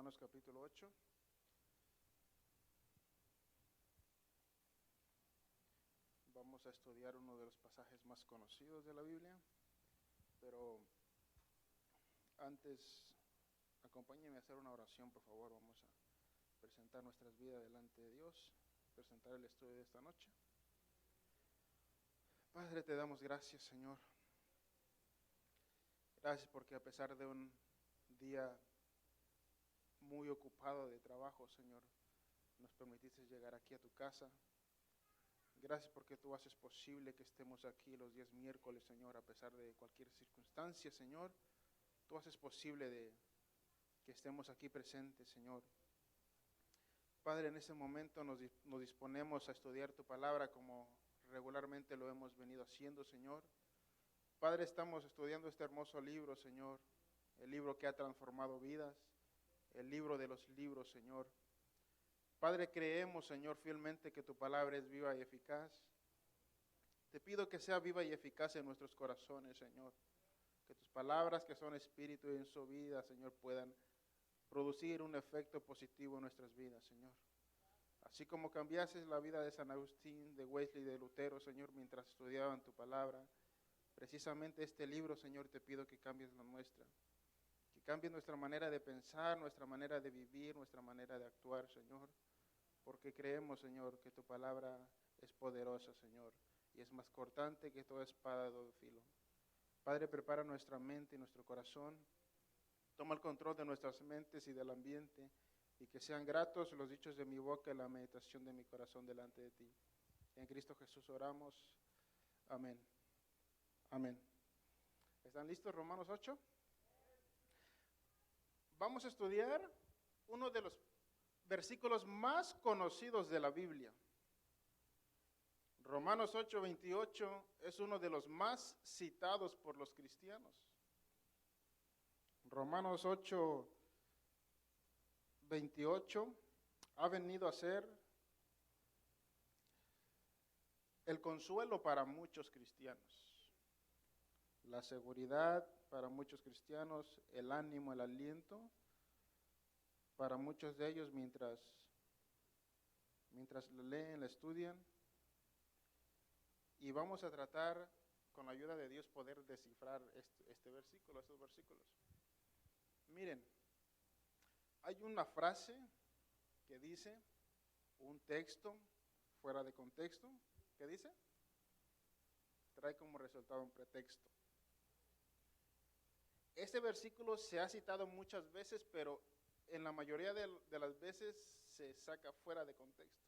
Romanos capítulo 8. Vamos a estudiar uno de los pasajes más conocidos de la Biblia, pero antes, acompáñenme a hacer una oración, por favor. Vamos a presentar nuestras vidas delante de Dios, presentar el estudio de esta noche. Padre, te damos gracias, Señor. Gracias porque a pesar de un día muy ocupado de trabajo, Señor, nos permitiste llegar aquí a tu casa. Gracias porque tú haces posible que estemos aquí los días miércoles, Señor, a pesar de cualquier circunstancia, Señor. Tú haces posible que estemos aquí presentes, Señor. Padre, en ese momento nos disponemos a estudiar tu palabra como regularmente lo hemos venido haciendo, Señor. Padre, estamos estudiando este hermoso libro, Señor, el libro que ha transformado vidas, el libro de los libros, Señor. Padre, creemos, Señor, fielmente que tu palabra es viva y eficaz. Te pido que sea viva y eficaz en nuestros corazones, Señor. Que tus palabras, que son espíritu y en su vida, Señor, puedan producir un efecto positivo en nuestras vidas, Señor. Así como cambiaste la vida de San Agustín, de Wesley, de Lutero, Señor, mientras estudiaban tu palabra, precisamente este libro, Señor, te pido que cambies la nuestra. Que cambies nuestra manera de pensar, nuestra manera de vivir, nuestra manera de actuar, Señor. Porque creemos, Señor, que tu palabra es poderosa, Señor, y es más cortante que toda espada de doble filo. Padre, prepara nuestra mente y nuestro corazón. Toma el control de nuestras mentes y del ambiente, y que sean gratos los dichos de mi boca y la meditación de mi corazón delante de ti. En Cristo Jesús oramos. Amén. Amén. ¿Están listos? Romanos 8. Vamos a estudiar uno de los versículos más conocidos de la Biblia. Romanos 8:28 es uno de los más citados por los cristianos. Romanos 8:28 ha venido a ser el consuelo para muchos cristianos, la seguridad para muchos cristianos, el ánimo, el aliento para muchos de ellos mientras la leen, la estudian. Y vamos a tratar, con la ayuda de Dios, poder descifrar estos versículos. Miren, hay una frase que dice, un texto fuera de contexto, ¿qué dice? Trae como resultado un pretexto. Este versículo se ha citado muchas veces, pero en la mayoría de las veces se saca fuera de contexto.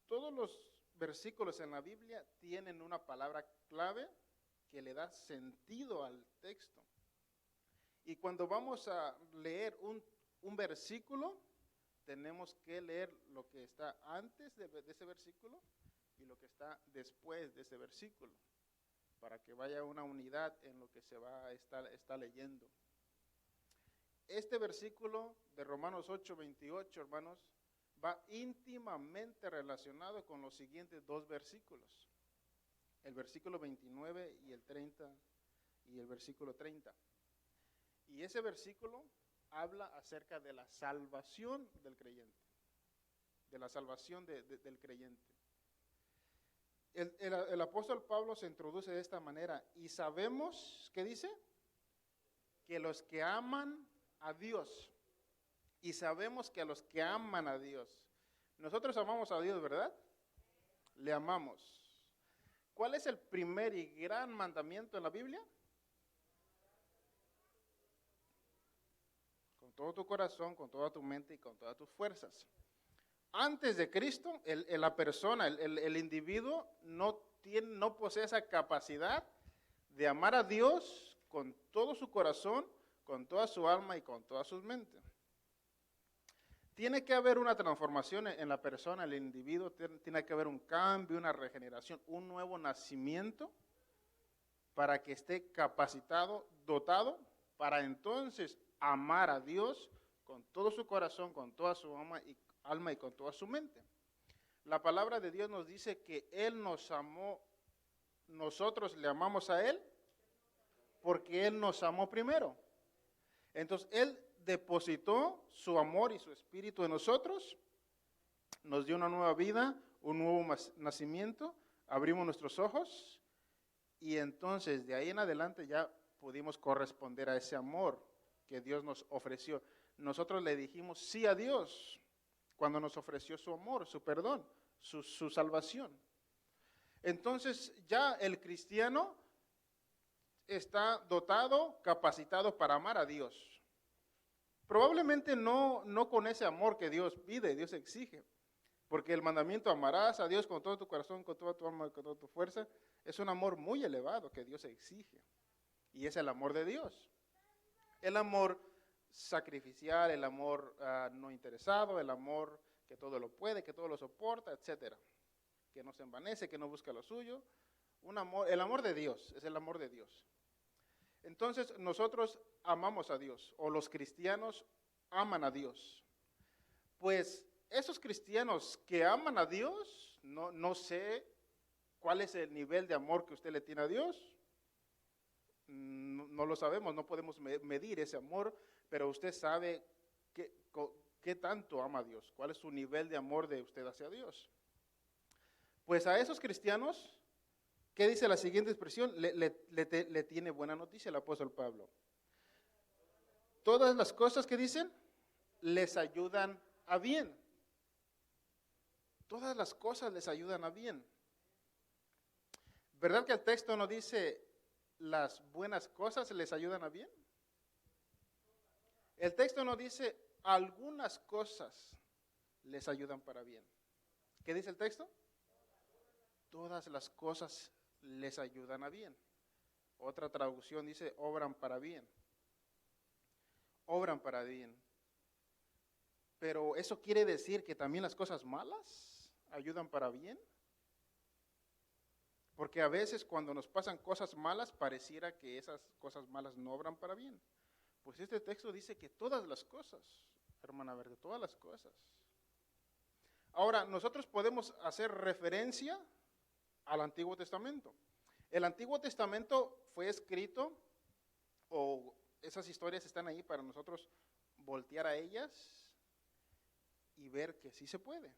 Todos los versículos en la Biblia tienen una palabra clave que le da sentido al texto. Y cuando vamos a leer un versículo, tenemos que leer lo que está antes de ese versículo y lo que está después de ese versículo, para que vaya una unidad en lo que se va a estar leyendo. Este versículo de Romanos 8:28, hermanos, va íntimamente relacionado con los siguientes dos versículos, el versículo 29 y el 30 y el versículo 30. Y ese versículo habla acerca de la salvación del creyente, de la salvación del creyente. El apóstol Pablo se introduce de esta manera, y sabemos, ¿qué dice? Que los que aman a Dios, y sabemos que a los que aman a Dios, nosotros amamos a Dios, ¿verdad? Le amamos. ¿Cuál es el primer y gran mandamiento en la Biblia? Con todo tu corazón, con toda tu mente y con todas tus fuerzas. Antes de Cristo, la persona, el individuo no posee esa capacidad de amar a Dios con todo su corazón, con toda su alma y con toda su mente. Tiene que haber una transformación en la persona, el individuo, tiene que haber un cambio, una regeneración, un nuevo nacimiento para que esté capacitado, dotado, para entonces amar a Dios con todo su corazón, con toda su alma y con toda su mente. La palabra de Dios nos dice que Él nos amó, nosotros le amamos a Él porque Él nos amó primero. Entonces, Él depositó su amor y su espíritu en nosotros, nos dio una nueva vida, un nuevo nacimiento, abrimos nuestros ojos y entonces de ahí en adelante ya pudimos corresponder a ese amor que Dios nos ofreció. Nosotros le dijimos sí a Dios cuando nos ofreció su amor, su perdón, su salvación. Entonces ya el cristiano está dotado, capacitado para amar a Dios. Probablemente no con ese amor que Dios pide, Dios exige. Porque el mandamiento amarás a Dios con todo tu corazón, con toda tu alma, con toda tu fuerza, es un amor muy elevado que Dios exige. Y es el amor de Dios. El amor sacrificial, el amor no interesado, el amor que todo lo puede, que todo lo soporta, etcétera. Que no se envanece, que no busca lo suyo. El amor de Dios, es el amor de Dios. Entonces nosotros amamos a Dios, o los cristianos aman a Dios. Pues esos cristianos que aman a Dios, no sé cuál es el nivel de amor que usted le tiene a Dios. No lo sabemos, no podemos medir ese amor, pero usted sabe qué tanto ama a Dios, cuál es su nivel de amor de usted hacia Dios. Pues a esos cristianos, ¿qué dice la siguiente expresión? Le tiene buena noticia el apóstol Pablo. Todas las cosas que dicen les ayudan a bien. Todas las cosas les ayudan a bien. ¿Verdad que el texto no dice las buenas cosas les ayudan a bien? El texto no dice algunas cosas les ayudan para bien. ¿Qué dice el texto? Todas las cosas les ayudan a bien. Otra traducción dice obran para bien. Obran para bien. Pero ¿eso quiere decir que también las cosas malas ayudan para bien? Porque a veces cuando nos pasan cosas malas, pareciera que esas cosas malas no obran para bien. Pues este texto dice que todas las cosas, hermana Verde, todas las cosas. Ahora, nosotros podemos hacer referencia al Antiguo Testamento. El Antiguo Testamento fue escrito, o esas historias están ahí para nosotros voltear a ellas y ver que sí se puede.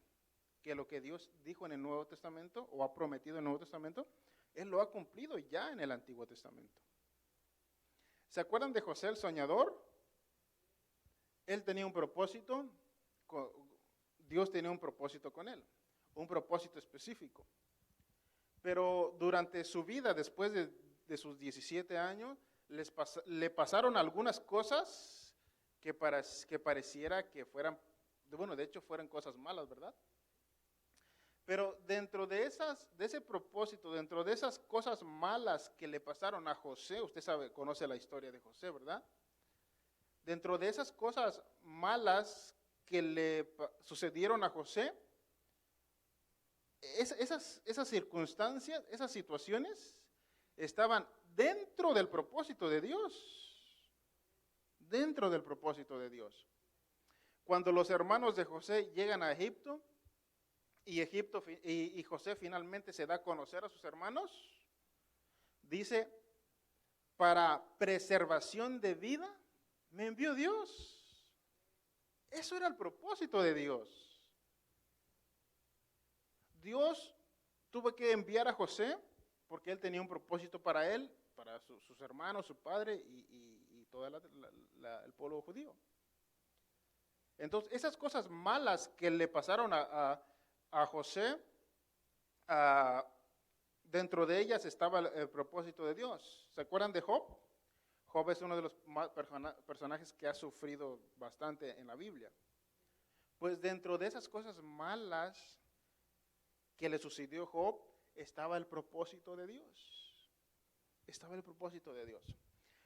Que lo que Dios dijo en el Nuevo Testamento o ha prometido en el Nuevo Testamento, Él lo ha cumplido ya en el Antiguo Testamento. ¿Se acuerdan de José el soñador? Él tenía un propósito, Dios tenía un propósito con él, un propósito específico. Pero durante su vida, después de sus 17 años, le pasaron algunas cosas que pareciera que fueran, bueno, de hecho fueran cosas malas, ¿verdad? Pero dentro de ese propósito, dentro de esas cosas malas que le pasaron a José, usted conoce la historia de José, ¿verdad? Dentro de esas cosas malas que le sucedieron a José, esas circunstancias, esas situaciones, estaban dentro del propósito de Dios. Dentro del propósito de Dios. Cuando los hermanos de José llegan a Egipto, y José finalmente se da a conocer a sus hermanos, dice, para preservación de vida, me envió Dios. Eso era el propósito de Dios. Dios tuvo que enviar a José porque él tenía un propósito para él, para sus hermanos, su padre y todo el pueblo judío. Entonces, esas cosas malas que le pasaron a José, dentro de ellas estaba el propósito de Dios. ¿Se acuerdan de Job? Job es uno de los personajes que ha sufrido bastante en la Biblia. Pues dentro de esas cosas malas que le sucedió a Job, estaba el propósito de Dios. Estaba el propósito de Dios.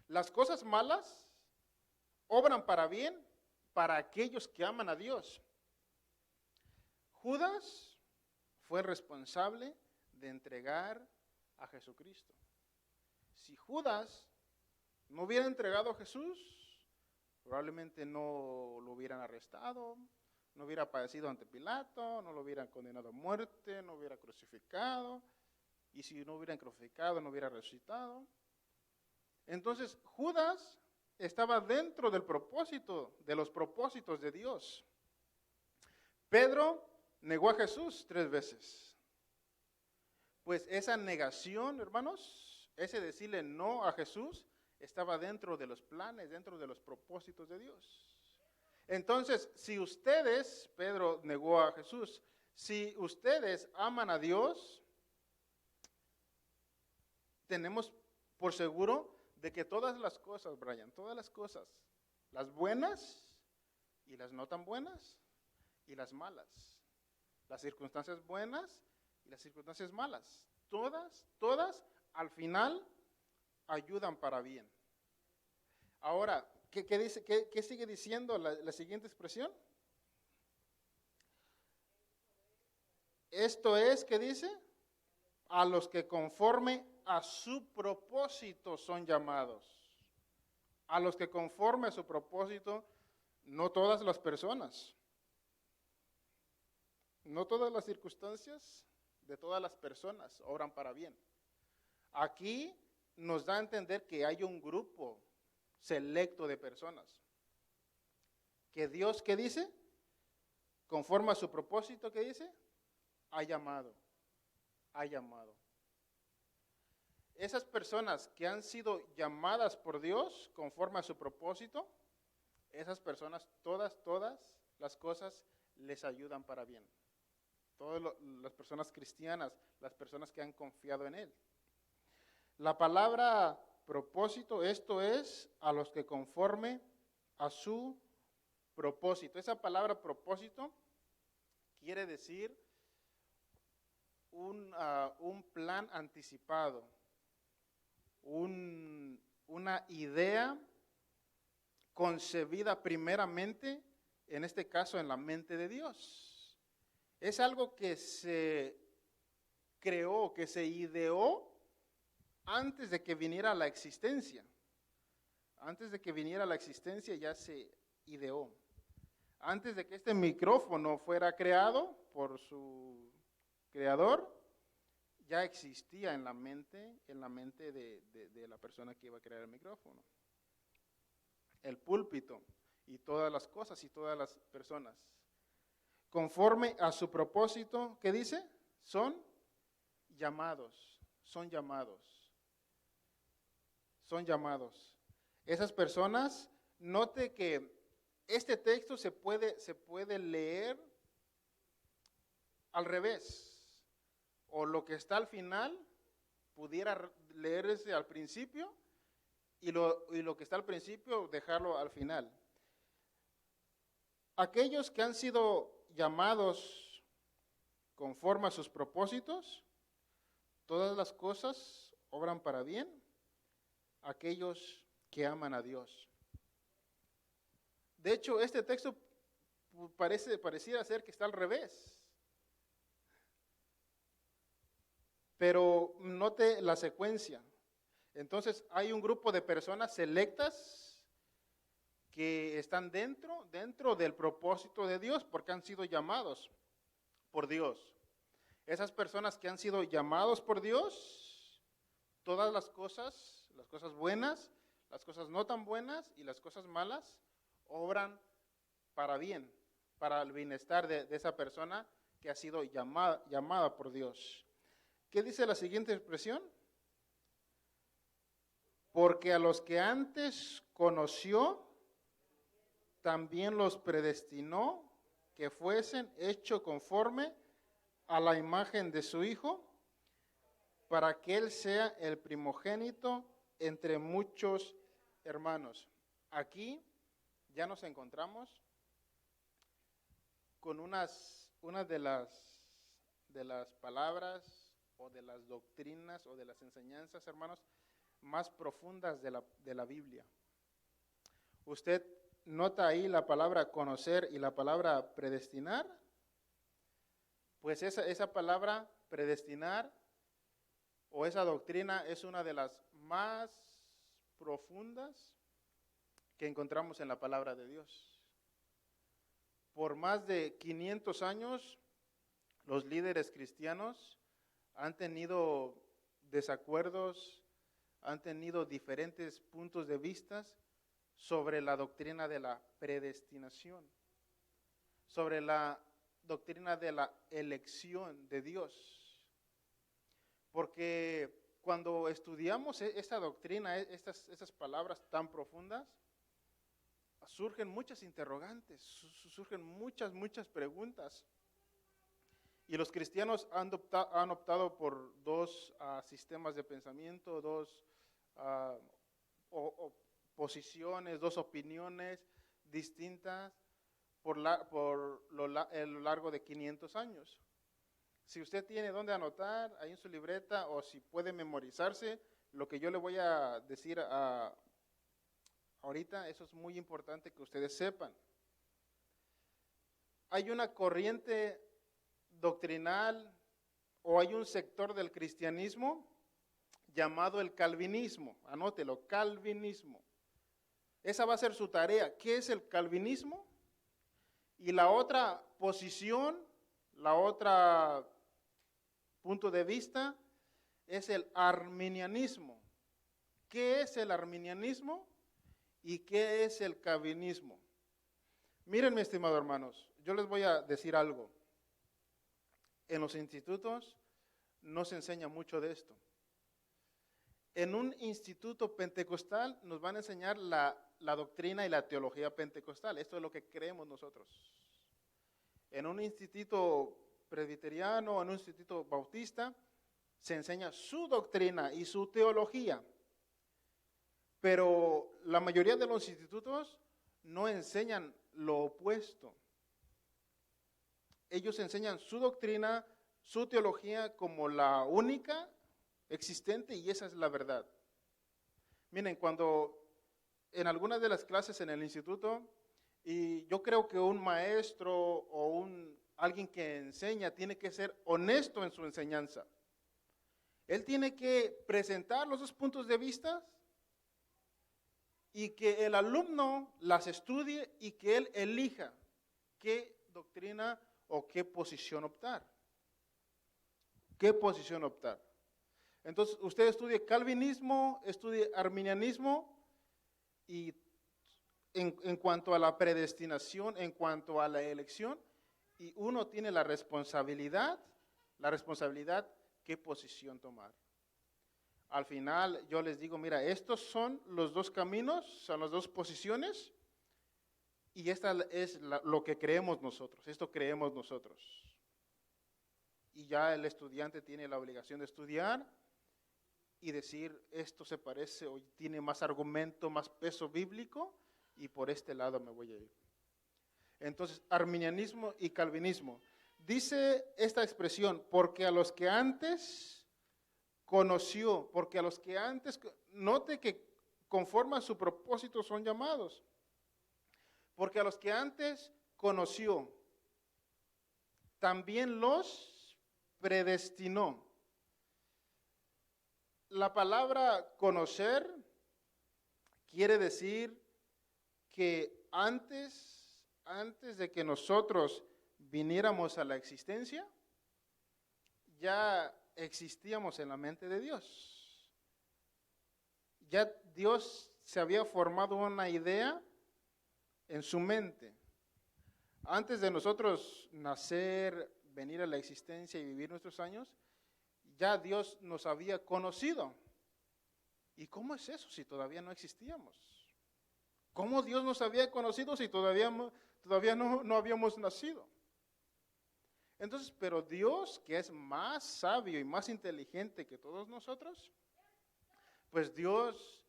Las cosas malas obran para bien para aquellos que aman a Dios. Judas fue responsable de entregar a Jesucristo. Si Judas no hubiera entregado a Jesús, probablemente no lo hubieran arrestado, no hubiera padecido ante Pilato, no lo hubieran condenado a muerte, no hubiera crucificado, y si no hubieran crucificado, no hubiera resucitado. Entonces, Judas estaba dentro del propósito, de los propósitos de Dios. Pedro negó a Jesús 3 veces. Pues esa negación, hermanos, ese decirle no a Jesús, estaba dentro de los planes, dentro de los propósitos de Dios. Entonces, si ustedes, Pedro negó a Jesús, si ustedes aman a Dios, tenemos por seguro de que todas las cosas, Brian, todas las cosas, las buenas y las no tan buenas y las malas, las circunstancias buenas y las circunstancias malas, todas al final ayudan para bien. Ahora, ¿qué sigue diciendo la siguiente expresión? Esto es, ¿qué dice? A los que conforme a su propósito son llamados. A los que conforme a su propósito, no todas las personas, no todas las circunstancias de todas las personas obran para bien. Aquí nos da a entender que hay un grupo selecto de personas que Dios, ¿qué dice? Conforme a su propósito, ¿qué dice? Ha llamado. Esas personas que han sido llamadas por Dios conforme a su propósito, esas personas, todas las cosas les ayudan para bien. Todas las personas cristianas, las personas que han confiado en Él. La palabra propósito, esto es a los que conforme a su propósito. Esa palabra propósito quiere decir un plan anticipado, una idea concebida primeramente, en este caso en la mente de Dios. Es algo que se creó, que se ideó antes de que viniera la existencia. Antes de que viniera la existencia ya se ideó. Antes de que este micrófono fuera creado por su creador, ya existía en la mente de la persona que iba a crear el micrófono. El púlpito y todas las cosas y todas las personas. Conforme a su propósito, ¿qué dice? Son llamados. Esas personas, note que este texto se puede leer al revés. O lo que está al final pudiera leerse al principio y lo que está al principio dejarlo al final. Aquellos que han sido llamados conforme a sus propósitos, todas las cosas obran para bien. Aquellos que aman a Dios. De hecho, este texto pareciera ser que está al revés. Pero note la secuencia. Entonces, hay un grupo de personas selectas que están dentro del propósito de Dios porque han sido llamados por Dios. Esas personas que han sido llamados por Dios, todas las cosas buenas, las cosas no tan buenas y las cosas malas, obran para bien, para el bienestar de esa persona que ha sido llamada por Dios. ¿Qué dice la siguiente expresión? Porque a los que antes conoció, también los predestinó que fuesen hechos conforme a la imagen de su Hijo, para que Él sea el primogénito entre muchos hermanos. Aquí ya nos encontramos con una de las palabras o de las doctrinas o de las enseñanzas, hermanos, más profundas de la Biblia. Usted nota ahí la palabra conocer y la palabra predestinar. Pues esa palabra predestinar o esa doctrina es una de las más profundas que encontramos en la palabra de Dios. Por más de 500 años, los líderes cristianos han tenido desacuerdos, han tenido diferentes puntos de vista sobre la doctrina de la predestinación, sobre la doctrina de la elección de Dios. Porque cuando estudiamos esta doctrina, estas palabras tan profundas, surgen muchas interrogantes, surgen muchas preguntas. Y los cristianos han optado por dos sistemas de pensamiento, dos posiciones, dos opiniones distintas por lo largo de 500 años. Si usted tiene dónde anotar, ahí en su libreta, o si puede memorizarse, lo que yo le voy a decir ahorita, eso es muy importante que ustedes sepan. Hay una corriente doctrinal o hay un sector del cristianismo llamado el calvinismo. Anótelo, calvinismo. Esa va a ser su tarea. ¿Qué es el calvinismo? Y la otra posición, la otra punto de vista es el arminianismo. ¿Qué es el arminianismo y qué es el calvinismo? Miren, mis estimados hermanos, yo les voy a decir algo. En los institutos no se enseña mucho de esto. En un instituto pentecostal nos van a enseñar la doctrina y la teología pentecostal. Esto es lo que creemos nosotros. En un instituto presbiteriano, en un instituto bautista, se enseña su doctrina y su teología. Pero la mayoría de los institutos no enseñan lo opuesto. Ellos enseñan su doctrina, su teología como la única existente y esa es la verdad. Miren, cuando en algunas de las clases en el instituto, y yo creo que un maestro o alguien que enseña tiene que ser honesto en su enseñanza. Él tiene que presentar los dos puntos de vista y que el alumno las estudie y que él elija qué doctrina o qué posición optar. ¿Qué posición optar? Entonces, usted estudie calvinismo, estudie arminianismo y en cuanto a la predestinación, en cuanto a la elección, y uno tiene la responsabilidad qué posición tomar. Al final yo les digo, mira, estos son los dos caminos, son las dos posiciones, y esta es lo que creemos nosotros, esto creemos nosotros. Y ya el estudiante tiene la obligación de estudiar y decir, esto se parece o tiene más argumento, más peso bíblico, y por este lado me voy a ir. Entonces, arminianismo y calvinismo. Dice esta expresión, porque a los que antes conoció, porque a los que antes, note que conforme a su propósito son llamados, porque a los que antes conoció, también los predestinó. La palabra conocer quiere decir que antes de que nosotros viniéramos a la existencia, ya existíamos en la mente de Dios. Ya Dios se había formado una idea en su mente. Antes de nosotros nacer, venir a la existencia y vivir nuestros años, ya Dios nos había conocido. ¿Y cómo es eso si todavía no existíamos? ¿Cómo Dios nos había conocido si todavía no habíamos nacido? Entonces, pero Dios, que es más sabio y más inteligente que todos nosotros, pues Dios,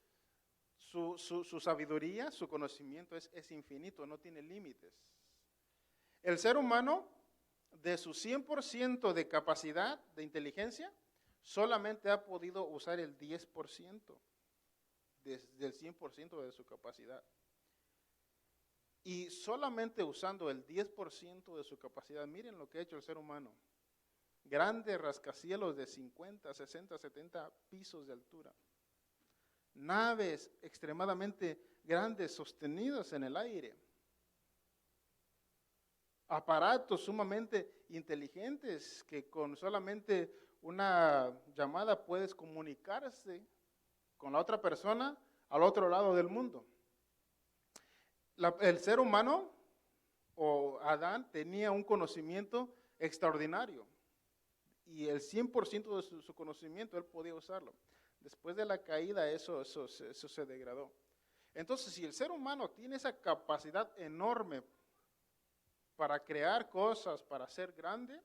su sabiduría, su conocimiento es infinito, no tiene límites. El ser humano, de su 100% de capacidad, de inteligencia, solamente ha podido usar el 10% del 100% de su capacidad. Y solamente usando el 10% de su capacidad, miren lo que ha hecho el ser humano. Grandes rascacielos de 50, 60, 70 pisos de altura. Naves extremadamente grandes sostenidas en el aire. Aparatos sumamente inteligentes que con solamente una llamada puedes comunicarse con la otra persona al otro lado del mundo. El ser humano o Adán tenía un conocimiento extraordinario y el 100% de su conocimiento él podía usarlo. Después de la caída eso se degradó. Entonces, si el ser humano tiene esa capacidad enorme para crear cosas, para ser grande,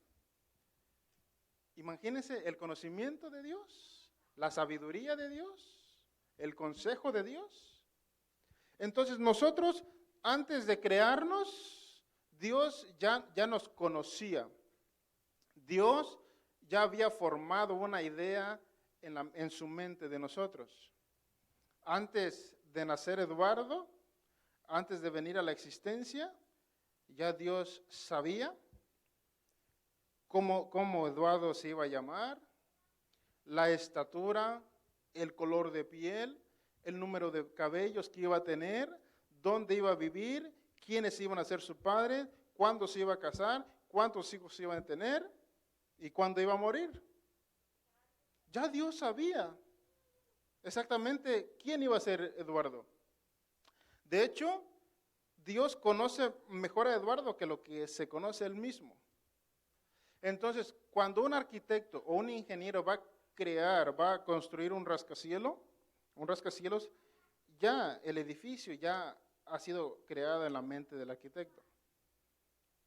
imagínense el conocimiento de Dios, la sabiduría de Dios, el consejo de Dios. Entonces nosotros, antes de crearnos, Dios ya nos conocía. Dios ya había formado una idea en su mente de nosotros. Antes de nacer Eduardo, antes de venir a la existencia, ya Dios sabía cómo Eduardo se iba a llamar, la estatura, el color de piel, el número de cabellos que iba a tener, dónde iba a vivir, quiénes iban a ser su padre, cuándo se iba a casar, cuántos hijos iban a tener y cuándo iba a morir. Ya Dios sabía exactamente quién iba a ser Eduardo. De hecho, Dios conoce mejor a Eduardo que lo que se conoce él mismo. Entonces, cuando un arquitecto o un ingeniero va a construir un rascacielos, ya el edificio ya ha sido creado en la mente del arquitecto.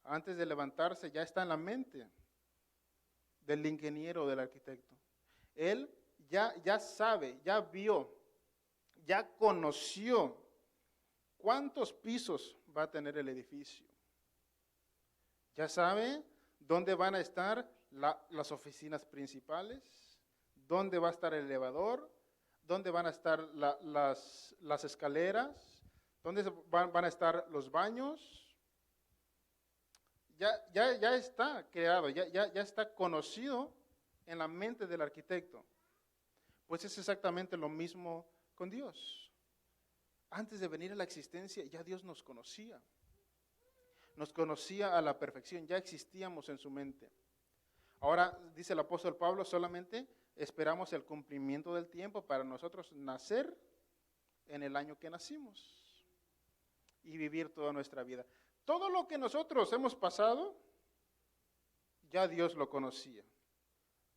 Antes de levantarse ya está en la mente del ingeniero o del arquitecto. Él ya sabe, ya vio, ya conoció cuántos pisos va a tener el edificio. Ya sabe dónde van a estar las oficinas principales, dónde va a estar el elevador, dónde van a estar las escaleras, dónde van a estar los baños. Ya está creado, ya está conocido en la mente del arquitecto. Pues es exactamente lo mismo con Dios. Antes de venir a la existencia, ya Dios nos conocía. Nos conocía a la perfección, ya existíamos en su mente. Ahora, dice el apóstol Pablo, solamente esperamos el cumplimiento del tiempo para nosotros nacer en el año que nacimos y vivir toda nuestra vida. Todo lo que nosotros hemos pasado, ya Dios lo conocía.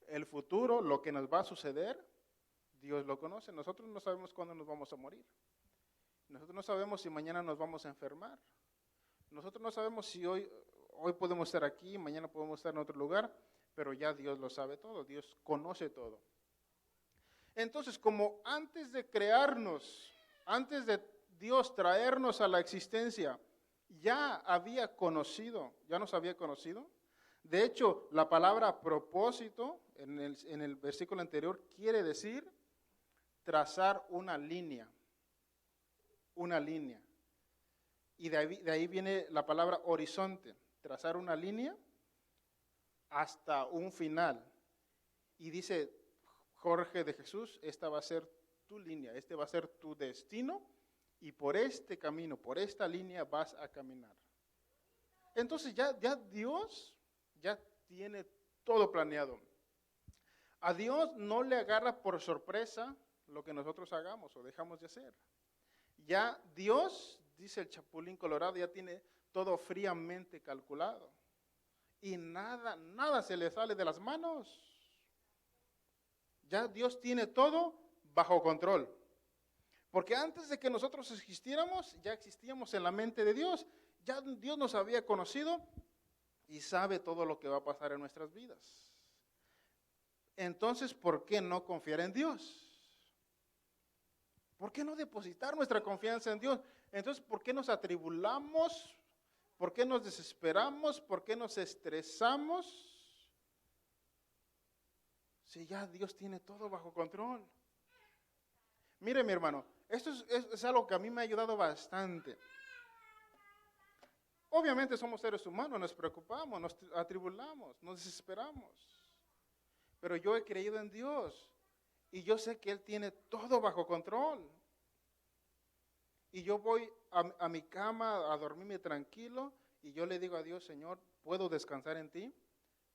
El futuro, lo que nos va a suceder, Dios lo conoce. Nosotros no sabemos cuándo nos vamos a morir. Nosotros no sabemos si mañana nos vamos a enfermar. Nosotros no sabemos si hoy podemos estar aquí, mañana podemos estar en otro lugar, pero ya Dios lo sabe todo, Dios conoce todo. Entonces, como antes de crearnos, antes de Dios traernos a la existencia, ya nos había conocido. De hecho, la palabra propósito en el versículo anterior quiere decir trazar una línea. Una línea. Y de ahí viene la palabra horizonte, trazar una línea hasta un final. Y dice Jorge de Jesús, esta va a ser tu línea, este va a ser tu destino y por este camino, por esta línea vas a caminar. Entonces ya Dios ya tiene todo planeado. A Dios no le agarra por sorpresa lo que nosotros hagamos o dejamos de hacer. Ya Dios, dice el Chapulín Colorado, ya tiene todo fríamente calculado. Y nada se le sale de las manos. Ya Dios tiene todo bajo control. Porque antes de que nosotros existiéramos, ya existíamos en la mente de Dios. Ya Dios nos había conocido y sabe todo lo que va a pasar en nuestras vidas. Entonces, ¿por qué no confiar en Dios? ¿Por qué no depositar nuestra confianza en Dios? Entonces, ¿por qué nos atribulamos? ¿Por qué nos desesperamos? ¿Por qué nos estresamos? Si ya Dios tiene todo bajo control. Mire, mi hermano, esto es algo que a mí me ha ayudado bastante. Obviamente somos seres humanos, nos preocupamos, nos atribulamos, nos desesperamos. Pero yo he creído en Dios y yo sé que Él tiene todo bajo control. Y yo voy a mi cama a dormirme tranquilo y yo le digo a Dios, Señor, ¿puedo descansar en ti?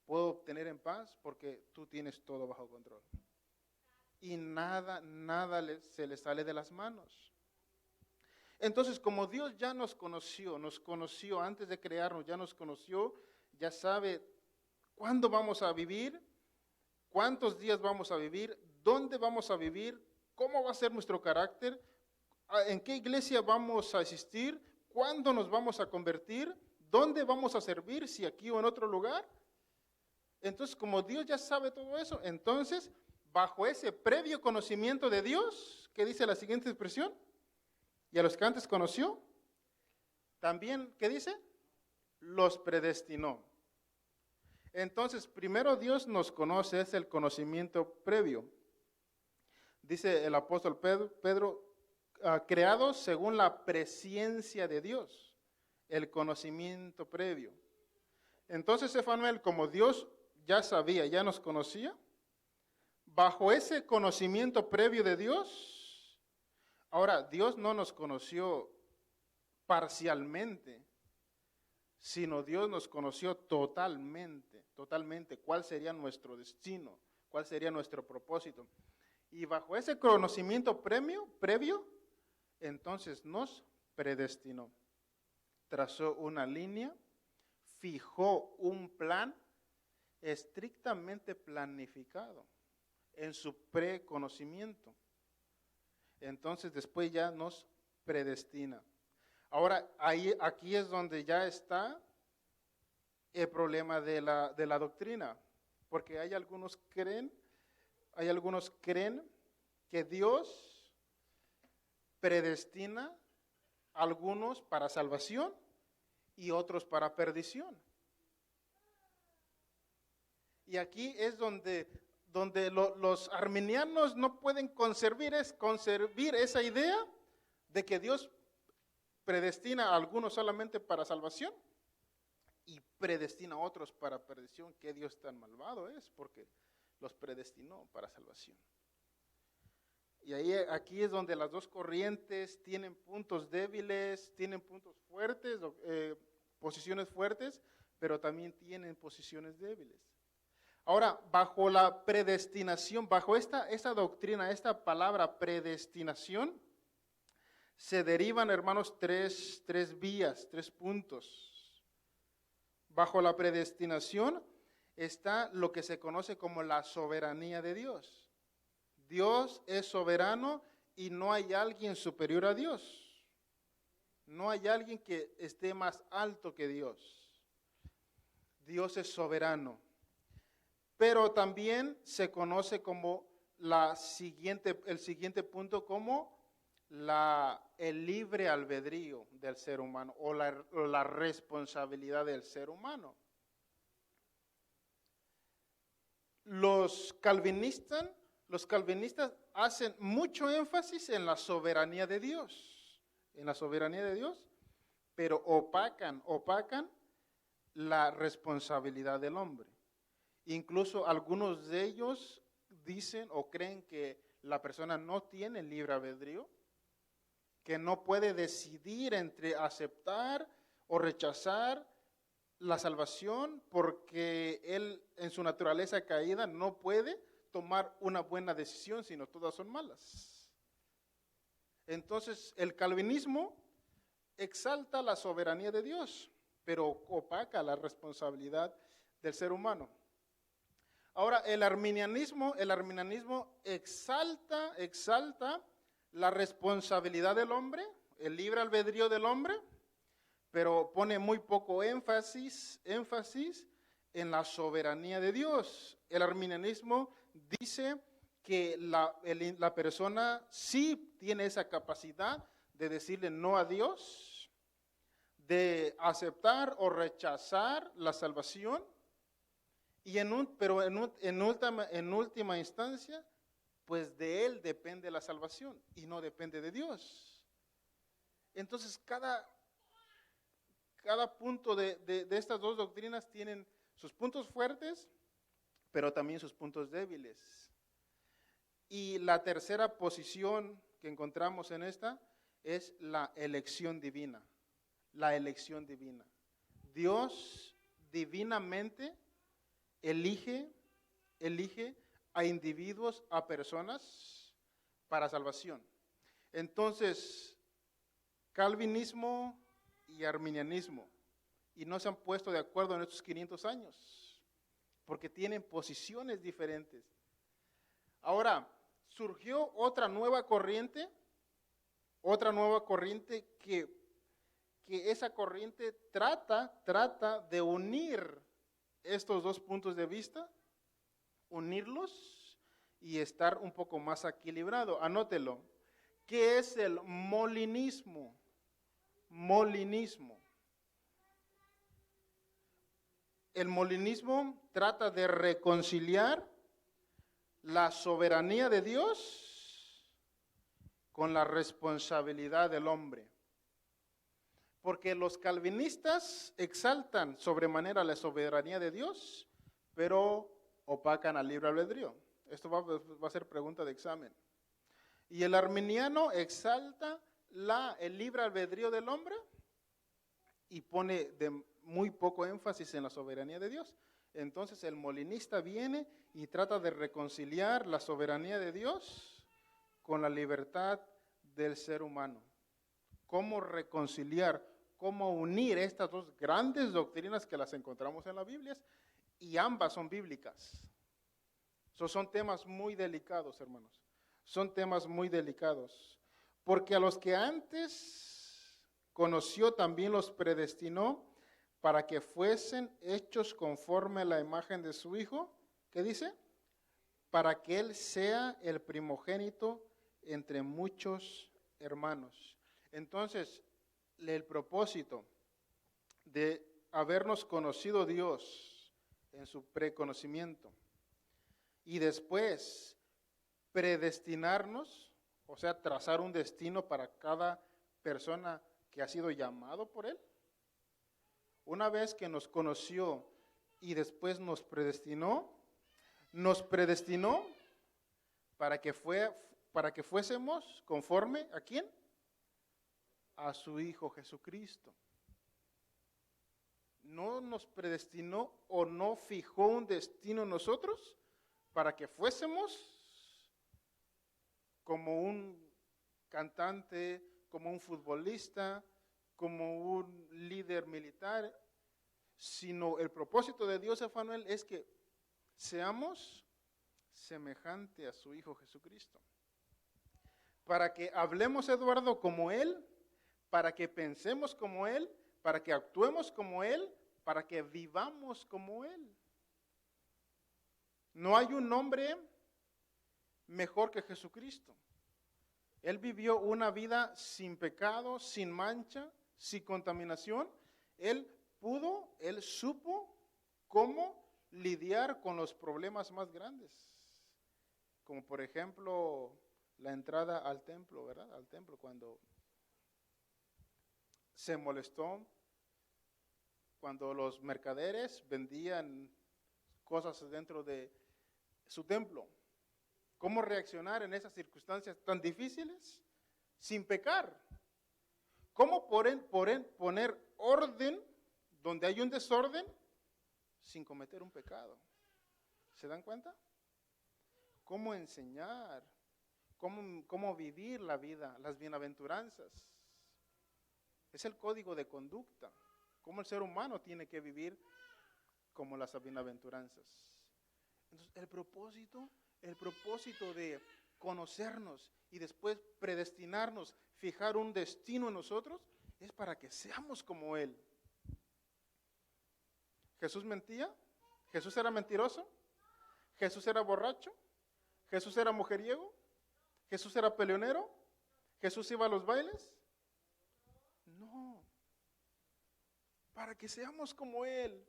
¿Puedo obtener en paz? Porque tú tienes todo bajo control. Y nada se le sale de las manos. Entonces, como Dios ya nos conoció antes de crearnos, ya nos conoció, ya sabe cuándo vamos a vivir, cuántos días vamos a vivir, dónde vamos a vivir, cómo va a ser nuestro carácter, en qué iglesia vamos a asistir, cuándo nos vamos a convertir, dónde vamos a servir, si aquí o en otro lugar. Entonces, como Dios ya sabe todo eso, entonces, bajo ese previo conocimiento de Dios, ¿qué dice la siguiente expresión? Y a los que antes conoció, también, ¿qué dice? Los predestinó. Entonces, primero Dios nos conoce, es el conocimiento previo. Dice el apóstol Pedro, creados según la presencia de Dios, el conocimiento previo. Entonces, Emanuel, como Dios ya sabía, ya nos conocía, bajo ese conocimiento previo de Dios, ahora Dios no nos conoció parcialmente, sino Dios nos conoció totalmente, cuál sería nuestro destino, cuál sería nuestro propósito. Y bajo ese conocimiento previo, entonces nos predestinó. Trazó una línea, fijó un plan estrictamente planificado en su preconocimiento. Entonces después ya nos predestina. Ahora, aquí es donde ya está el problema de la doctrina, porque hay algunos creen que Dios predestina a algunos para salvación y otros para perdición. Y aquí es donde los arminianos no pueden concebir esa idea de que Dios predestina a algunos solamente para salvación y predestina a otros para perdición. ¿Qué Dios tan malvado es? Porque los predestinó para salvación. Y aquí es donde las dos corrientes tienen puntos débiles, tienen puntos fuertes, posiciones fuertes, pero también tienen posiciones débiles. Ahora, bajo la predestinación, bajo esta doctrina, esta palabra predestinación, se derivan, hermanos, tres vías, 3 puntos. Bajo la predestinación está lo que se conoce como la soberanía de Dios. Dios es soberano y no hay alguien superior a Dios. No hay alguien que esté más alto que Dios. Dios es soberano. Pero también se conoce como el siguiente punto como el libre albedrío del ser humano o la responsabilidad del ser humano. Los calvinistas hacen mucho énfasis en la soberanía de Dios, pero opacan la responsabilidad del hombre. Incluso algunos de ellos dicen o creen que la persona no tiene libre albedrío, que no puede decidir entre aceptar o rechazar la salvación porque él en su naturaleza caída no puede tomar una buena decisión, sino todas son malas. Entonces el calvinismo exalta la soberanía de Dios, pero opaca la responsabilidad del ser humano. Ahora el arminianismo exalta la responsabilidad del hombre, el libre albedrío del hombre, pero pone muy poco énfasis en la soberanía de Dios. El arminianismo dice que la persona sí tiene esa capacidad de decirle no a Dios, de aceptar o rechazar la salvación, pero en última instancia, pues de él depende la salvación y no depende de Dios. Entonces cada punto de estas dos doctrinas tienen sus puntos fuertes, pero también sus puntos débiles. Y la tercera posición que encontramos en esta es la elección divina. La elección divina. Dios divinamente elige a individuos, a personas para salvación. Entonces, calvinismo y arminianismo, y no se han puesto de acuerdo en estos 500 años, porque tienen posiciones diferentes. Ahora, surgió otra nueva corriente que esa corriente trata de unir estos dos puntos de vista, unirlos y estar un poco más equilibrado. Anótelo. ¿Qué es el molinismo? Molinismo. El molinismo trata de reconciliar la soberanía de Dios con la responsabilidad del hombre. Porque los calvinistas exaltan sobremanera la soberanía de Dios, pero opacan al libre albedrío. Esto va a ser pregunta de examen. Y el arminiano exalta el libre albedrío del hombre y pone de muy poco énfasis en la soberanía de Dios. Entonces el molinista viene y trata de reconciliar la soberanía de Dios con la libertad del ser humano. ¿Cómo reconciliar? ¿Cómo unir estas dos grandes doctrinas que las encontramos en la Biblia? Y ambas son bíblicas. Son temas muy delicados, hermanos. Son temas muy delicados. Porque a los que antes conoció también los predestinó para que fuesen hechos conforme a la imagen de su Hijo. ¿Qué dice? Para que Él sea el primogénito entre muchos hermanos. Entonces, el propósito de habernos conocido Dios en su preconocimiento y después predestinarnos, o sea, trazar un destino para cada persona que ha sido llamado por Él. Una vez que nos conoció y después nos predestinó para que fuésemos conforme ¿a quién? A su Hijo Jesucristo. No nos predestinó o no fijó un destino en nosotros para que fuésemos como un cantante, como un futbolista, como un líder militar, sino el propósito de Dios, Emanuel, es que seamos semejante a su Hijo Jesucristo. Para que hablemos, Eduardo, como Él, para que pensemos como Él, para que actuemos como Él, para que vivamos como Él. No hay un hombre mejor que Jesucristo. Él vivió una vida sin pecado, sin mancha, sin contaminación. Él supo cómo lidiar con los problemas más grandes. Como por ejemplo, la entrada al templo, ¿verdad? Al templo, cuando se molestó, cuando los mercaderes vendían cosas dentro de su templo. ¿Cómo reaccionar en esas circunstancias tan difíciles sin pecar? ¿Cómo poner orden donde hay un desorden sin cometer un pecado? ¿Se dan cuenta? ¿Cómo enseñar? ¿Cómo vivir la vida, las bienaventuranzas? Es el código de conducta. Cómo el ser humano tiene que vivir como las bienaventuranzas. Entonces, el propósito de conocernos y después predestinarnos, fijar un destino en nosotros, es para que seamos como Él. ¿Jesús mentía? ¿Jesús era mentiroso? ¿Jesús era borracho? ¿Jesús era mujeriego? ¿Jesús era peleonero? ¿Jesús iba a los bailes? No. Para que seamos como Él.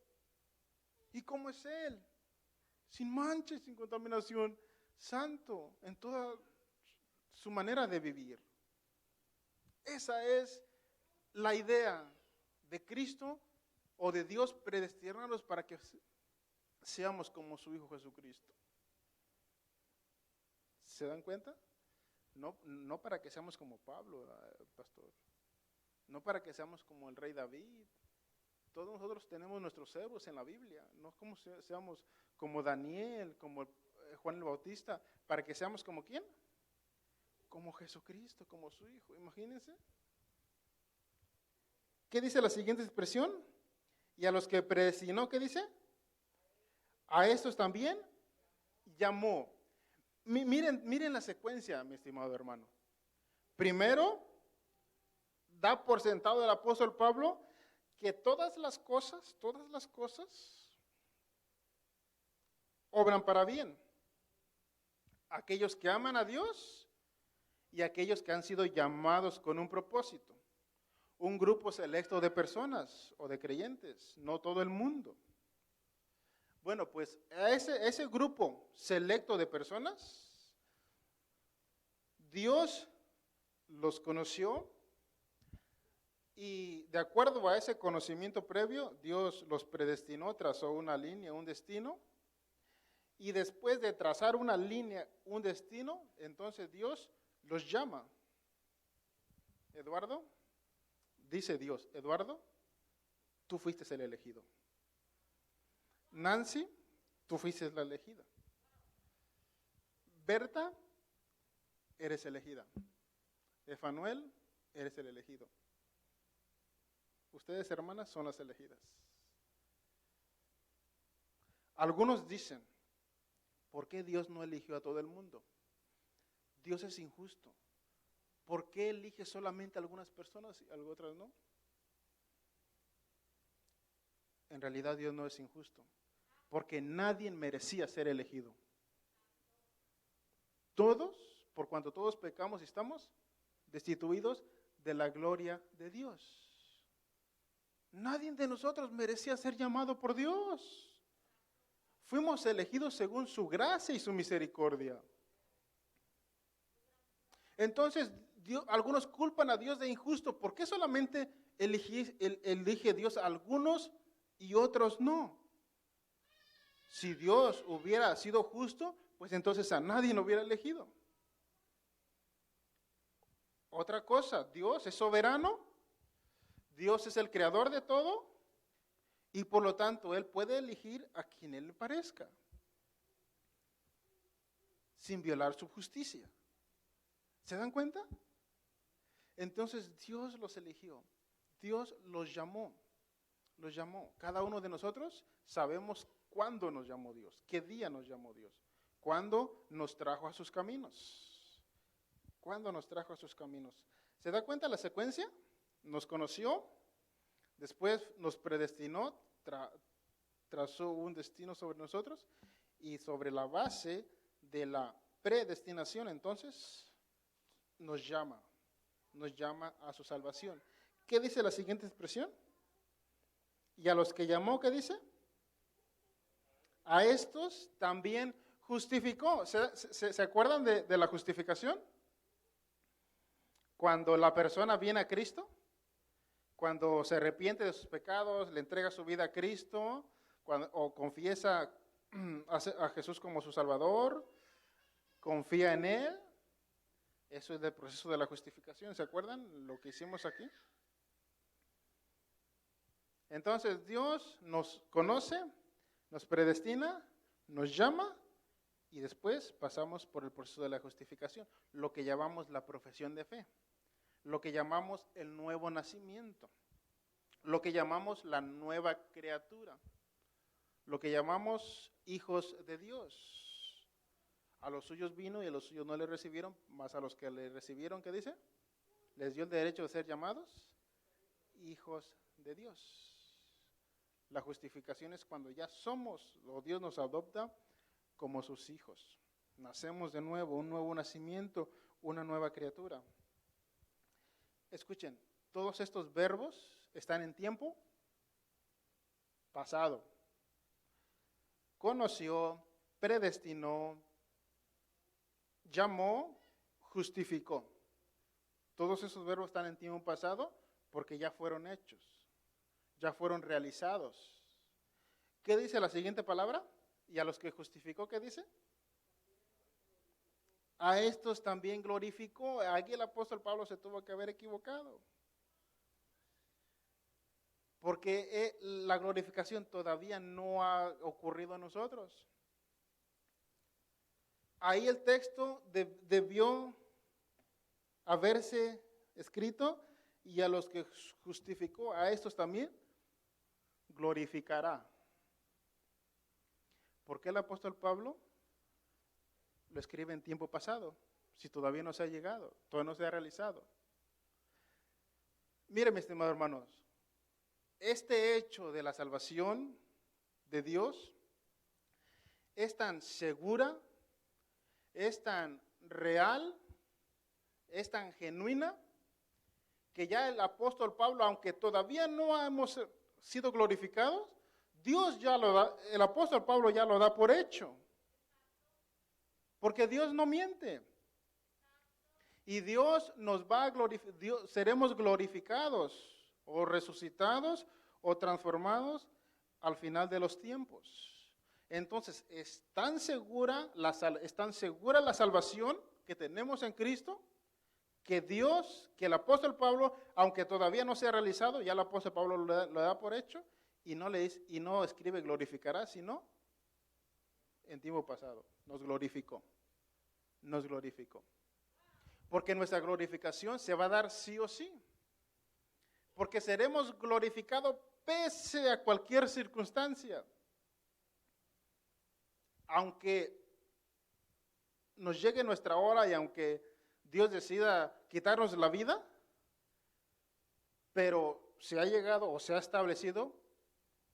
¿Y cómo es Él? Sin mancha y sin contaminación, santo en toda su manera de vivir. Esa es la idea de Cristo o de Dios predestinarnos para que seamos como su Hijo Jesucristo. ¿Se dan cuenta? No para que seamos como Pablo, pastor. No para que seamos como el rey David. Todos nosotros tenemos nuestros héroes en la Biblia. No como seamos como Daniel, como Juan el Bautista, para que seamos como ¿quién? Como Jesucristo, como su Hijo. Imagínense. ¿Qué dice la siguiente expresión? Y a los que predestinó, ¿qué dice? A estos también llamó. Miren la secuencia, mi estimado hermano. Primero, da por sentado el apóstol Pablo que todas las cosas obran para bien. Aquellos que aman a Dios y aquellos que han sido llamados con un propósito. Un grupo selecto de personas o de creyentes, no todo el mundo. Bueno, pues a ese grupo selecto de personas, Dios los conoció y de acuerdo a ese conocimiento previo, Dios los predestinó, trazó una línea, un destino, y después de trazar una línea, un destino, entonces Dios los llama. Eduardo, dice Dios, Eduardo, tú fuiste el elegido. Nancy, tú fuiste la elegida. Berta, eres elegida. Emanuel, eres el elegido. Ustedes, hermanas, son las elegidas. Algunos dicen, ¿por qué Dios no eligió a todo el mundo? Dios es injusto. ¿Por qué elige solamente a algunas personas y a otras no? En realidad Dios no es injusto, porque nadie merecía ser elegido. Todos, por cuanto todos pecamos y estamos destituidos de la gloria de Dios. Nadie de nosotros merecía ser llamado por Dios. Fuimos elegidos según su gracia y su misericordia. Entonces, algunos culpan a Dios de injusto. ¿Por qué solamente elige Dios a algunos y otros no? Si Dios hubiera sido justo, pues entonces a nadie lo hubiera elegido. Otra cosa, Dios es soberano, Dios es el creador de todo y por lo tanto Él puede elegir a quien Él le parezca, sin violar su justicia. ¿Se dan cuenta? Entonces Dios los eligió, Dios los llamó. Cada uno de nosotros sabemos cuándo nos llamó Dios, qué día nos llamó Dios, cuándo nos trajo a sus caminos. ¿Cuándo nos trajo a sus caminos? ¿Se da cuenta la secuencia? Nos conoció, después nos predestinó, trazó un destino sobre nosotros y sobre la base de la predestinación, entonces, nos llama a su salvación. ¿Qué dice la siguiente expresión? Y a los que llamó, ¿qué dice? A estos también justificó. ¿Se acuerdan de la justificación? Cuando la persona viene a Cristo, cuando se arrepiente de sus pecados, le entrega su vida a Cristo, o confiesa a Jesús como su Salvador, confía en Él, eso es el proceso de la justificación. ¿Se acuerdan lo que hicimos aquí? Entonces Dios nos conoce, nos predestina, nos llama y después pasamos por el proceso de la justificación, lo que llamamos la profesión de fe, lo que llamamos el nuevo nacimiento, lo que llamamos la nueva criatura, lo que llamamos hijos de Dios. A los suyos vino y a los suyos no le recibieron, mas a los que le recibieron, ¿qué dice? Les dio el derecho de ser llamados hijos de Dios. La justificación es cuando ya somos, o Dios nos adopta como sus hijos. Nacemos de nuevo, un nuevo nacimiento, una nueva criatura. Escuchen, todos estos verbos están en tiempo pasado. Conoció, predestinó, llamó, justificó. Todos esos verbos están en tiempo pasado porque ya fueron hechos, ya fueron realizados. ¿Qué dice la siguiente palabra? Y a los que justificó, ¿qué dice? A estos también glorificó. Aquí el apóstol Pablo se tuvo que haber equivocado. Porque la glorificación todavía no ha ocurrido a nosotros. Ahí el texto debió haberse escrito y a los que justificó, a estos también glorificará. ¿Por qué el apóstol Pablo lo escribe en tiempo pasado? Si todavía no se ha llegado, todavía no se ha realizado. Mire, mis estimados hermanos, este hecho de la salvación de Dios es tan segura, es tan real, es tan genuina, que ya el apóstol Pablo, aunque todavía no hemos sido glorificados, Dios ya lo da, el apóstol Pablo ya lo da por hecho. Porque Dios no miente. Y Dios nos va a glorificar, seremos glorificados o resucitados o transformados al final de los tiempos. Entonces, es tan segura la salvación que tenemos en Cristo, que Dios, que el apóstol Pablo, aunque todavía no se ha realizado, ya el apóstol Pablo lo da por hecho, y no escribe glorificará, sino en tiempo pasado, nos glorificó. Porque nuestra glorificación se va a dar sí o sí. Porque seremos glorificados pese a cualquier circunstancia. Aunque nos llegue nuestra hora y aunque Dios decida quitarnos la vida, pero se ha llegado o se ha establecido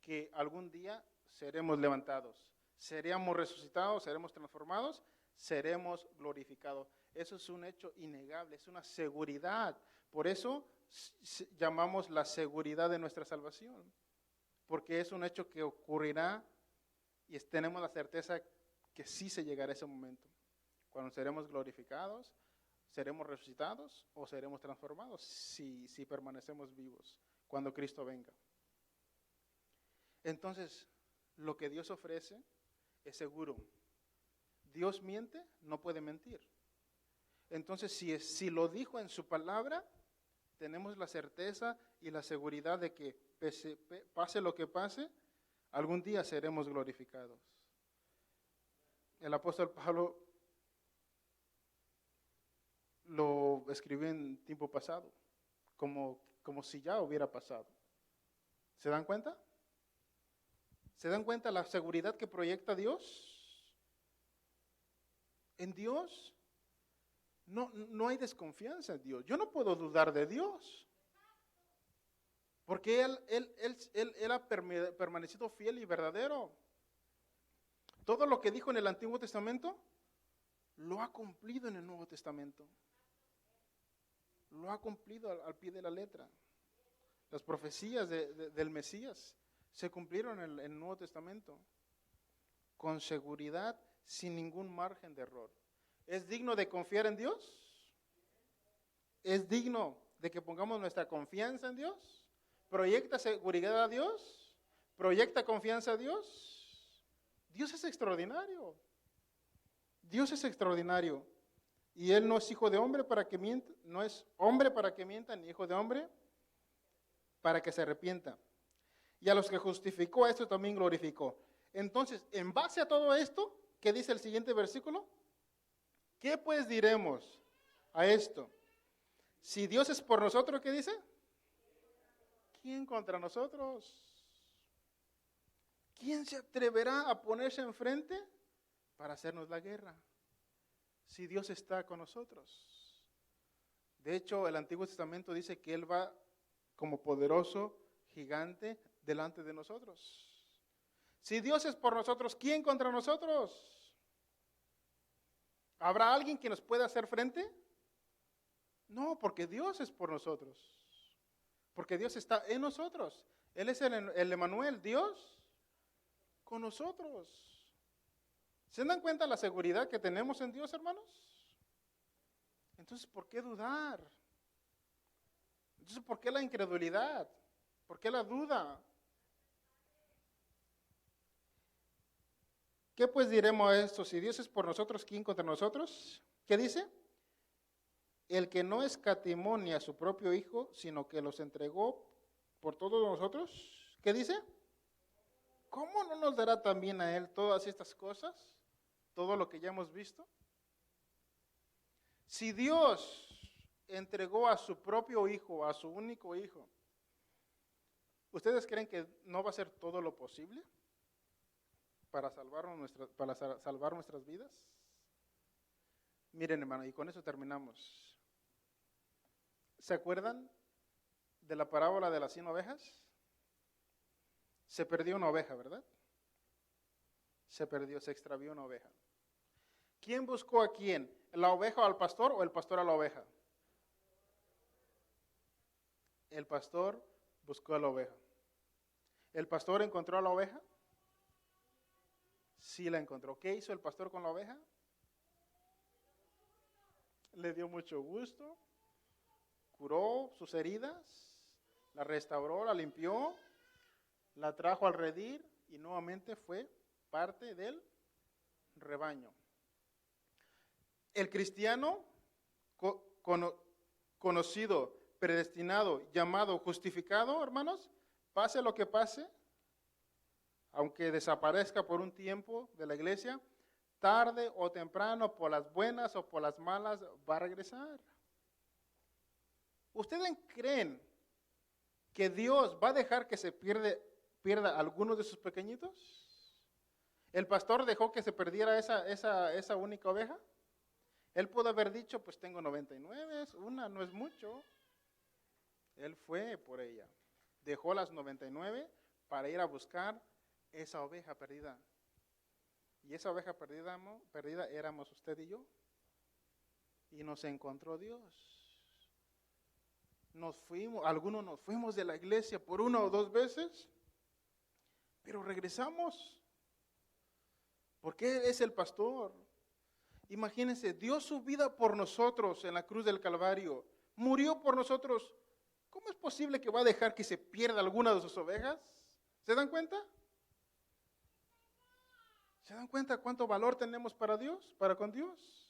que algún día seremos levantados, seremos resucitados, seremos transformados, seremos glorificados. Eso es un hecho innegable, es una seguridad. Por eso llamamos la seguridad de nuestra salvación, porque es un hecho que ocurrirá y tenemos la certeza que sí se llegará ese momento, cuando seremos glorificados, seremos resucitados o seremos transformados si permanecemos vivos cuando Cristo venga. Entonces, lo que Dios ofrece es seguro. Dios miente, no puede mentir. Entonces, si lo dijo en su palabra, tenemos la certeza y la seguridad de que pase lo que pase, algún día seremos glorificados. El apóstol Pablo lo escribió en tiempo pasado, como si ya hubiera pasado. ¿Se dan cuenta? ¿Se dan cuenta la seguridad que proyecta Dios? En Dios no hay desconfianza en Dios. Yo no puedo dudar de Dios. Porque Él ha permanecido fiel y verdadero. Todo lo que dijo en el Antiguo Testamento, lo ha cumplido en el Nuevo Testamento. Lo ha cumplido al pie de la letra. Las profecías del Mesías se cumplieron en el Nuevo Testamento. Con seguridad, sin ningún margen de error. ¿Es digno de confiar en Dios? ¿Es digno de que pongamos nuestra confianza en Dios? ¿Proyecta seguridad a Dios? ¿Proyecta confianza a Dios? Dios es extraordinario. Dios es extraordinario. Y Él no es hijo de hombre para que mienta, no es hombre para que mienta, ni hijo de hombre para que se arrepienta. Y a los que justificó, a esto también glorificó. Entonces, en base a todo esto, ¿qué dice el siguiente versículo? ¿Qué pues diremos a esto? Si Dios es por nosotros, ¿qué dice? ¿Quién contra nosotros? ¿Quién se atreverá a ponerse enfrente para hacernos la guerra? Si Dios está con nosotros. De hecho, el Antiguo Testamento dice que Él va como poderoso gigante delante de nosotros. Si Dios es por nosotros, ¿quién contra nosotros? ¿Habrá alguien que nos pueda hacer frente? No, porque Dios es por nosotros. Porque Dios está en nosotros. Él es el Emmanuel, Dios con nosotros. ¿Se dan cuenta la seguridad que tenemos en Dios, hermanos? Entonces, ¿por qué dudar? Entonces, ¿por qué la incredulidad? ¿Por qué la duda? ¿Qué pues diremos a esto? Si Dios es por nosotros, ¿quién contra nosotros? ¿Qué dice? El que no escatimó ni a su propio Hijo, sino que los entregó por todos nosotros. ¿Qué dice? ¿Cómo no nos dará también a Él todas estas cosas? Todo lo que ya hemos visto. Si Dios entregó a su propio hijo, a su único hijo, ¿ustedes creen que no va a hacer todo lo posible para salvar nuestras vidas? Miren, hermano, y con eso terminamos. ¿Se acuerdan de la parábola de las 100 ovejas? Se perdió una oveja, ¿verdad? Se extravió una oveja. ¿Quién buscó a quién? ¿La oveja al pastor o el pastor a la oveja? El pastor buscó a la oveja. ¿El pastor encontró a la oveja? Sí la encontró. ¿Qué hizo el pastor con la oveja? Le dio mucho gusto, curó sus heridas, la restauró, la limpió, la trajo al redil y nuevamente fue parte del rebaño. El cristiano conocido, predestinado, llamado, justificado, hermanos, pase lo que pase, aunque desaparezca por un tiempo de la iglesia, tarde o temprano, por las buenas o por las malas, va a regresar. ¿Ustedes creen que Dios va a dejar que se pierda algunos de sus pequeñitos? ¿El pastor dejó que se perdiera esa única oveja? Él pudo haber dicho, pues tengo 99, una no es mucho. Él fue por ella. Dejó las 99 para ir a buscar esa oveja perdida. Y esa oveja perdida éramos usted y yo. Y nos encontró Dios. Algunos nos fuimos de la iglesia por 1 o 2 veces, pero regresamos. Porque Él es el pastor. Imagínense, dio su vida por nosotros en la cruz del Calvario. Murió por nosotros. ¿Cómo es posible que va a dejar que se pierda alguna de sus ovejas? ¿Se dan cuenta? ¿Se dan cuenta cuánto valor tenemos para Dios, para con Dios?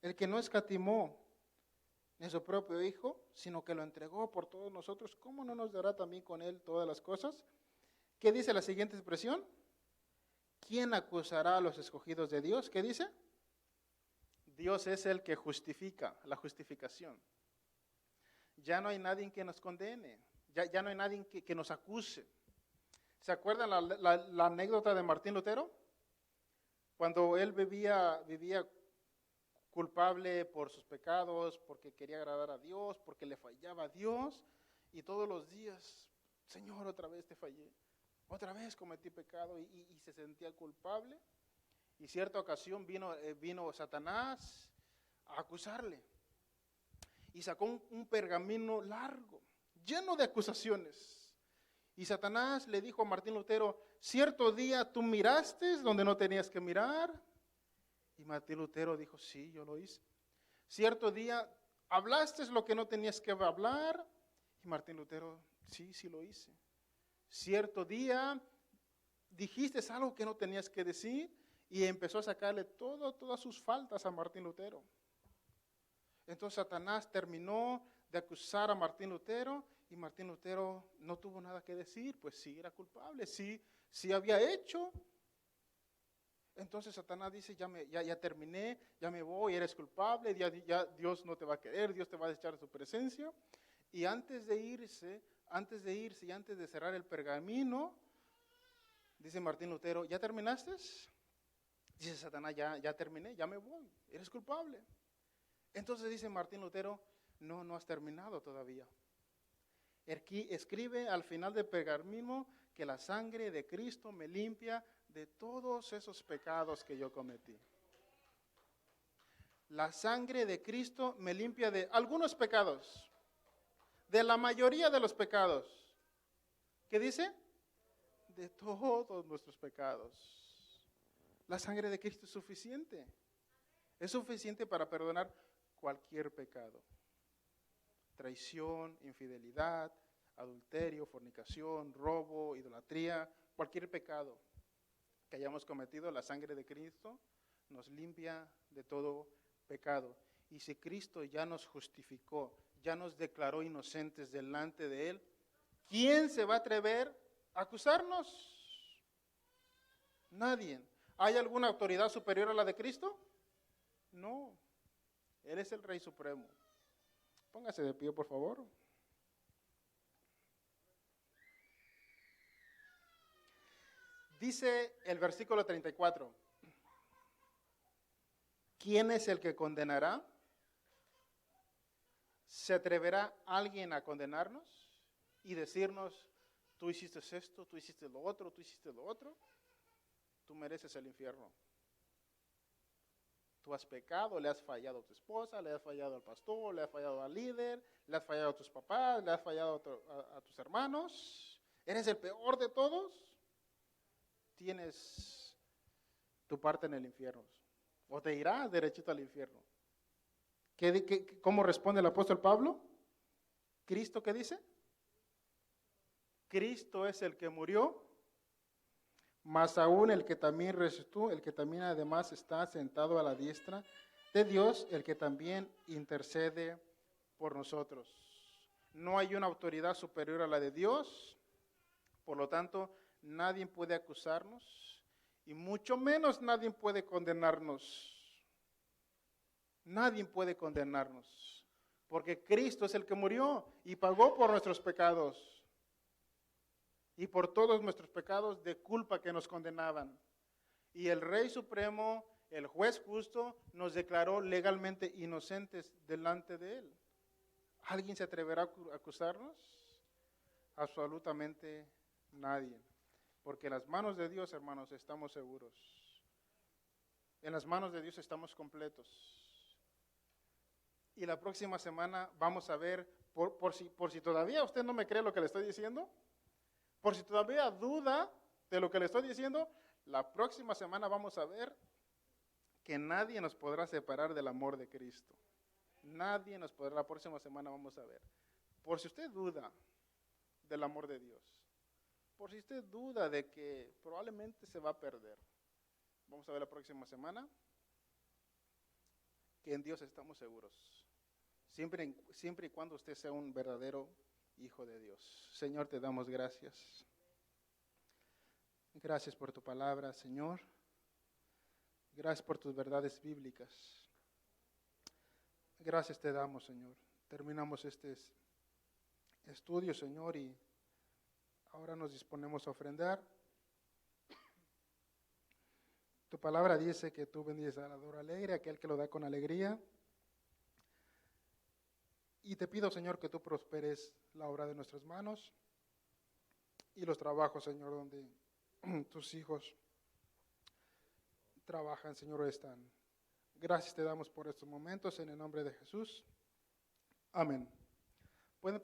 El que no escatimó en su propio Hijo, sino que lo entregó por todos nosotros, ¿cómo no nos dará también con Él todas las cosas? ¿Qué dice la siguiente expresión? ¿Quién acusará a los escogidos de Dios? ¿Qué dice? Dios es el que justifica, la justificación. Ya no hay nadie que nos condene, ya no hay nadie que nos acuse. ¿Se acuerdan la anécdota de Martín Lutero? Cuando él vivía culpable por sus pecados, porque quería agradar a Dios, porque le fallaba a Dios, y todos los días, Señor, otra vez te fallé, otra vez cometí pecado, y se sentía culpable. Y cierta ocasión vino Satanás a acusarle, y sacó un pergamino largo, lleno de acusaciones. Y Satanás le dijo a Martín Lutero, cierto día tú miraste donde no tenías que mirar. Y Martín Lutero dijo, sí, yo lo hice. Cierto día hablaste lo que no tenías que hablar. Y Martín Lutero, sí lo hice. Cierto día dijiste algo que no tenías que decir. Y empezó a sacarle todas sus faltas a Martín Lutero. Entonces Satanás terminó de acusar a Martín Lutero. Y Martín Lutero no tuvo nada que decir, pues sí era culpable, sí había hecho. Entonces Satanás dice, ya terminé, ya me voy, eres culpable, ya Dios no te va a querer, Dios te va a echar de su presencia. Y antes de irse y antes de cerrar el pergamino, dice Martín Lutero, ¿ya terminaste? Dice Satanás, ya terminé, ya me voy, eres culpable. Entonces dice Martín Lutero, no has terminado todavía. Escribe al final del pergamino que la sangre de Cristo me limpia de todos esos pecados que yo cometí. La sangre de Cristo me limpia de algunos pecados, de la mayoría de los pecados. ¿Qué dice? De todos nuestros pecados. La sangre de Cristo es suficiente. Es suficiente para perdonar cualquier pecado. Traición, infidelidad, adulterio, fornicación, robo, idolatría, cualquier pecado que hayamos cometido, la sangre de Cristo nos limpia de todo pecado. Y si Cristo ya nos justificó, ya nos declaró inocentes delante de Él, ¿quién se va a atrever a acusarnos? Nadie. ¿Hay alguna autoridad superior a la de Cristo? No, Él es el Rey Supremo. Póngase de pie, por favor. Dice el versículo 34. ¿Quién es el que condenará? ¿Se atreverá alguien a condenarnos y decirnos, tú hiciste esto, tú hiciste lo otro, tú hiciste lo otro? Tú mereces el infierno. Tú has pecado, le has fallado a tu esposa, le has fallado al pastor, le has fallado al líder, le has fallado a tus papás, le has fallado a tus hermanos. Eres el peor de todos. Tienes tu parte en el infierno. O te irás derechito al infierno. ¿Cómo responde el apóstol Pablo? ¿Cristo qué dice? Cristo es el que murió, más aún el que también resucitó, el que también además está sentado a la diestra de Dios, el que también intercede por nosotros. No hay una autoridad superior a la de Dios, por lo tanto, nadie puede acusarnos y mucho menos nadie puede condenarnos. Nadie puede condenarnos, porque Cristo es el que murió y pagó por nuestros pecados y por todos nuestros pecados de culpa que nos condenaban. Y el Rey Supremo, el juez justo, nos declaró legalmente inocentes delante de Él. ¿Alguien se atreverá a acusarnos? Absolutamente nadie, porque en las manos de Dios, hermanos, estamos seguros. En las manos de Dios estamos completos. Y la próxima semana vamos a ver, por si todavía usted no me cree lo que le estoy diciendo, por si todavía duda de lo que le estoy diciendo, la próxima semana vamos a ver que nadie nos podrá separar del amor de Cristo. Nadie nos podrá, la próxima semana vamos a ver. Por si usted duda del amor de Dios, por si usted duda de que probablemente se va a perder, vamos a ver la próxima semana que en Dios estamos seguros. Siempre y cuando usted sea un verdadero hijo de Dios. Señor, te damos gracias. Gracias por tu palabra, Señor. Gracias por tus verdades bíblicas. Gracias te damos, Señor. Terminamos este estudio, Señor, y ahora nos disponemos a ofrendar. Tu palabra dice que tú bendices al dador alegre, aquel que lo da con alegría. Y te pido, Señor, que tú prosperes la obra de nuestras manos y los trabajos, Señor, donde tus hijos trabajan, Señor, o están. Gracias te damos por estos momentos en el nombre de Jesús. Amén. Pueden